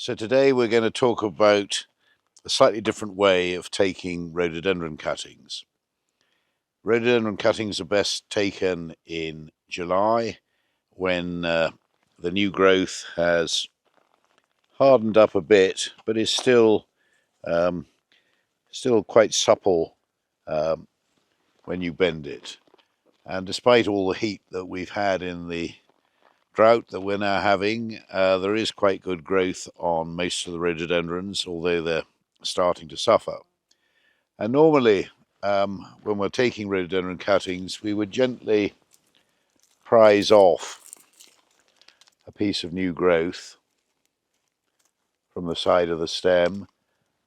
So today we're going to talk about a slightly different way of taking rhododendron cuttings. Rhododendron cuttings are best taken in July when the new growth has hardened up a bit, but is still quite supple when you bend it. And despite all the heat that we've had in the drought that we're now having, there is quite good growth on most of the rhododendrons, although they're starting to suffer. And normally, when we're taking rhododendron cuttings, we would gently prise off a piece of new growth from the side of the stem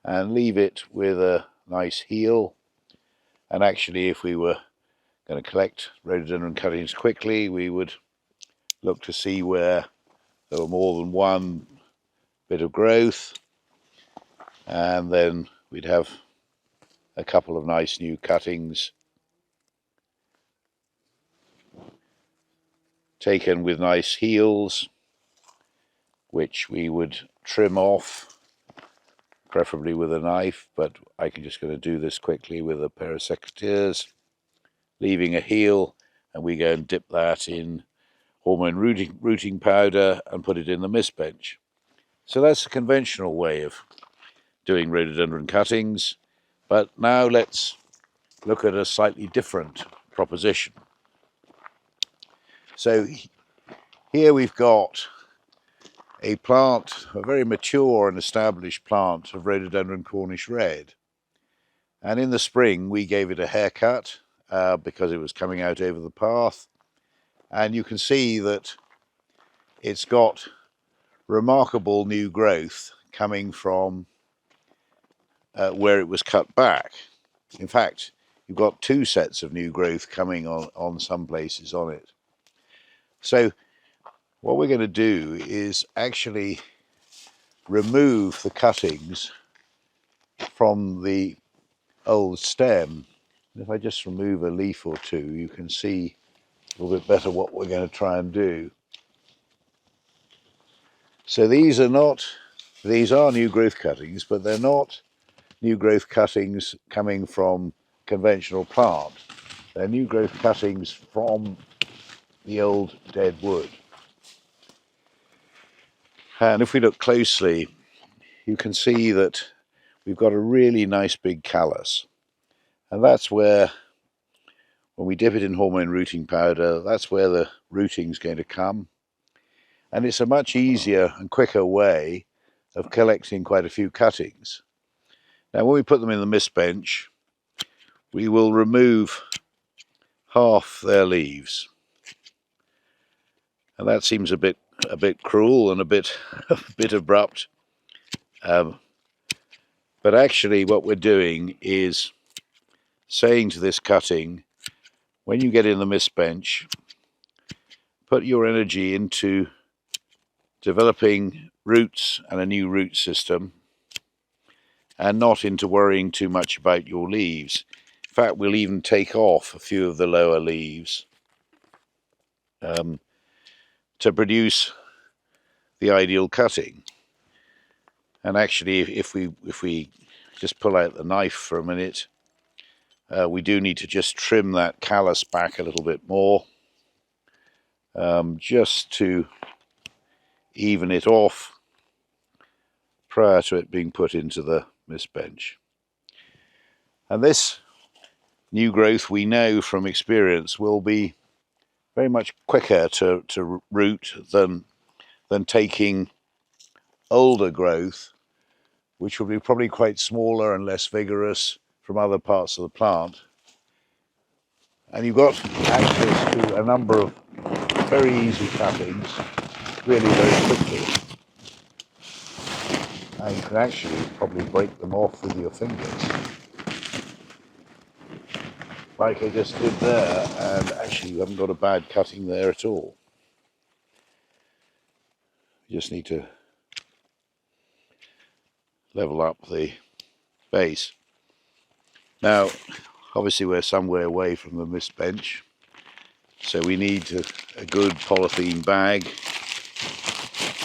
and leave it with a nice heel. And actually, if we were going to collect rhododendron cuttings quickly, we would look to see where there were more than one bit of growth, and then we'd have a couple of nice new cuttings taken with nice heels, which we would trim off, preferably with a knife, but I'm just going to do this quickly with a pair of secateurs, leaving a heel, and we go and dip that in hormone rooting powder and put it in the mist bench. So that's a conventional way of doing rhododendron cuttings, but now let's look at a slightly different proposition. So here we've got a plant, a very mature and established plant of Rhododendron Cornish Red. And in the spring we gave it a haircut because it was coming out over the path. And you can see that it's got remarkable new growth coming from where it was cut back. In fact, you've got two sets of new growth coming on some places on it. So what we're going to do is actually remove the cuttings from the old stem. If I just remove a leaf or two, you can see a little bit better what we're going to try and do. So these are new growth cuttings, but they're not new growth cuttings coming from conventional plant. They're new growth cuttings from the old dead wood. And if we look closely, you can see that we've got a really nice big callus. And that's where, when we dip it in hormone rooting powder, that's where the rooting's going to come. And it's a much easier and quicker way of collecting quite a few cuttings. Now, when we put them in the mist bench, we will remove half their leaves. And that seems a bit cruel and a bit abrupt. But actually what we're doing is saying to this cutting, when you get in the mist bench, put your energy into developing roots and a new root system, and not into worrying too much about your leaves. In fact, we'll even take off a few of the lower leaves to produce the ideal cutting. And actually, if we just pull out the knife for a minute, we do need to just trim that callus back a little bit more, just to even it off prior to it being put into the mist bench. And this new growth, we know from experience, will be very much quicker to root than taking older growth, which will be probably quite smaller and less vigorous from other parts of the plant. And you've got access to a number of very easy cuttings really very quickly. And you can actually probably break them off with your fingers, like I just did there, and actually you haven't got a bad cutting there at all. You just need to level up the base. Now, obviously we're some way away from the mist bench, so we need a good polythene bag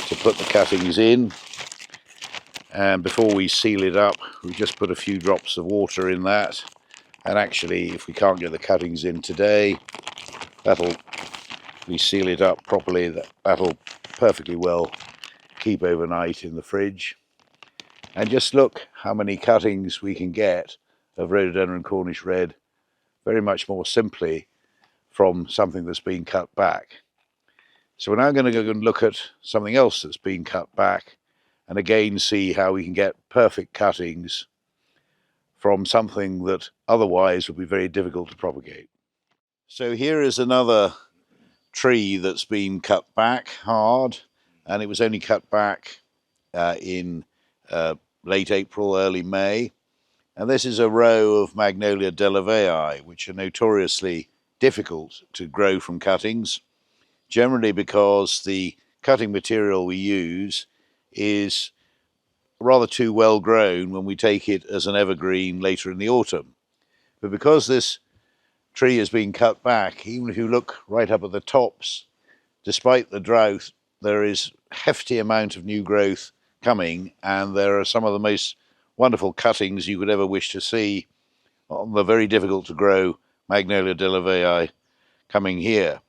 to put the cuttings in. And before we seal it up, we just put a few drops of water in that. And actually, if we can't get the cuttings in today, we seal it up properly, that'll perfectly well keep overnight in the fridge. And just look how many cuttings we can get of Rhododendron Cornish Red very much more simply from something that's been cut back. So we're now going to go and look at something else that's been cut back and again see how we can get perfect cuttings from something that otherwise would be very difficult to propagate. So here is another tree that's been cut back hard, and it was only cut back in late April, early May. And this is a row of Magnolia delavayi, which are notoriously difficult to grow from cuttings, generally because the cutting material we use is rather too well grown when we take it as an evergreen later in the autumn. But because this tree has been cut back, even if you look right up at the tops, despite the drought, there is a hefty amount of new growth coming, and there are some of the most wonderful cuttings you could ever wish to see on the very difficult to grow Magnolia delavayi coming here.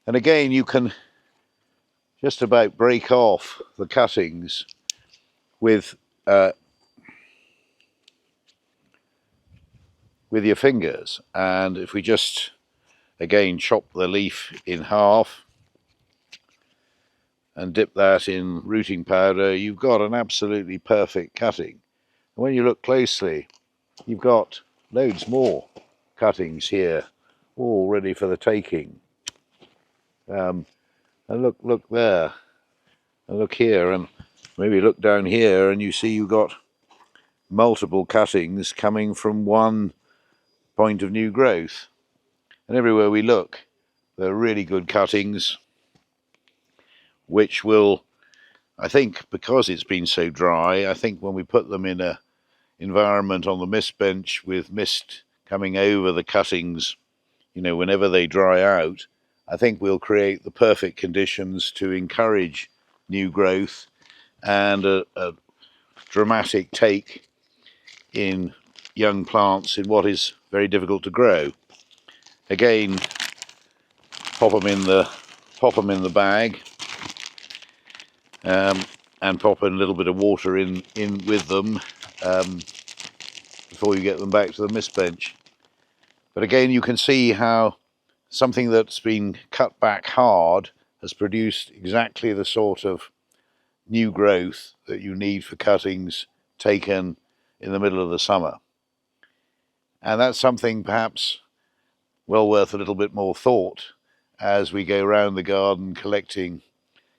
And again, you can just about break off the cuttings with your fingers. And if we just again chop the leaf in half and dip that in rooting powder, you've got an absolutely perfect cutting. And when you look closely, you've got loads more cuttings here, all ready for the taking. And look there, and look here, and maybe look down here, and you see you've got multiple cuttings coming from one point of new growth. And everywhere we look, there are really good cuttings, which will, I think, because it's been so dry, I think when we put them in a environment on the mist bench with mist coming over the cuttings, you know, whenever they dry out, I think we'll create the perfect conditions to encourage new growth and a dramatic take in young plants in what is very difficult to grow. Again, pop them in the bag, and pop in a little bit of water in with them before you get them back to the mist bench. But again, you can see how something that's been cut back hard has produced exactly the sort of new growth that you need for cuttings taken in the middle of the summer. And that's something perhaps well worth a little bit more thought as we go around the garden collecting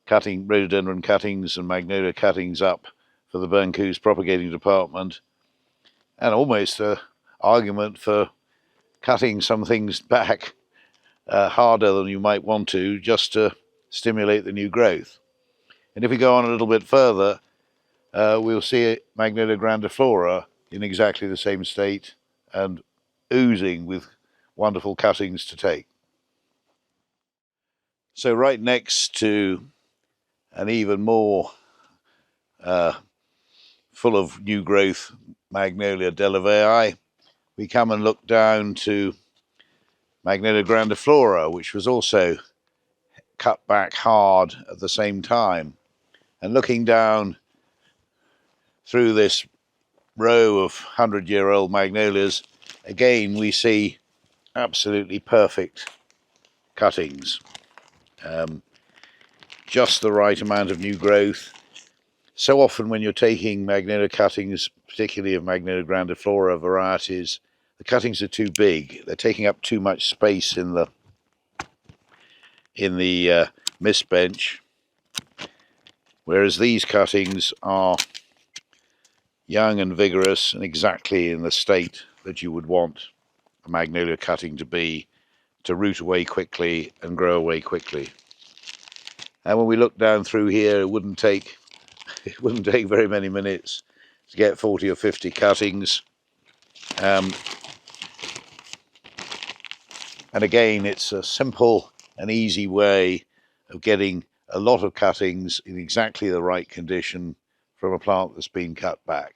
rhododendron cuttings and magnolia cuttings up for the Burncoos propagating department, and almost an argument for cutting some things back harder than you might want to, just to stimulate the new growth. And if we go on a little bit further, we'll see Magnolia grandiflora in exactly the same state and oozing with wonderful cuttings to take. So right next to an even more full of new growth Magnolia delavayi, we come and look down to Magnolia grandiflora, which was also cut back hard at the same time. And looking down through this row of 100-year-old magnolias, again we see absolutely perfect cuttings. Just the right amount of new growth. So often when you're taking magnolia cuttings, particularly of Magnolia grandiflora varieties, the cuttings are too big. They're taking up too much space in the mist bench, whereas these cuttings are young and vigorous and exactly in the state that you would want a magnolia cutting to be, to root away quickly and grow away quickly. And when we look down through here, it wouldn't take very many minutes to get 40 or 50 cuttings. And again, it's a simple and easy way of getting a lot of cuttings in exactly the right condition from a plant that's been cut back.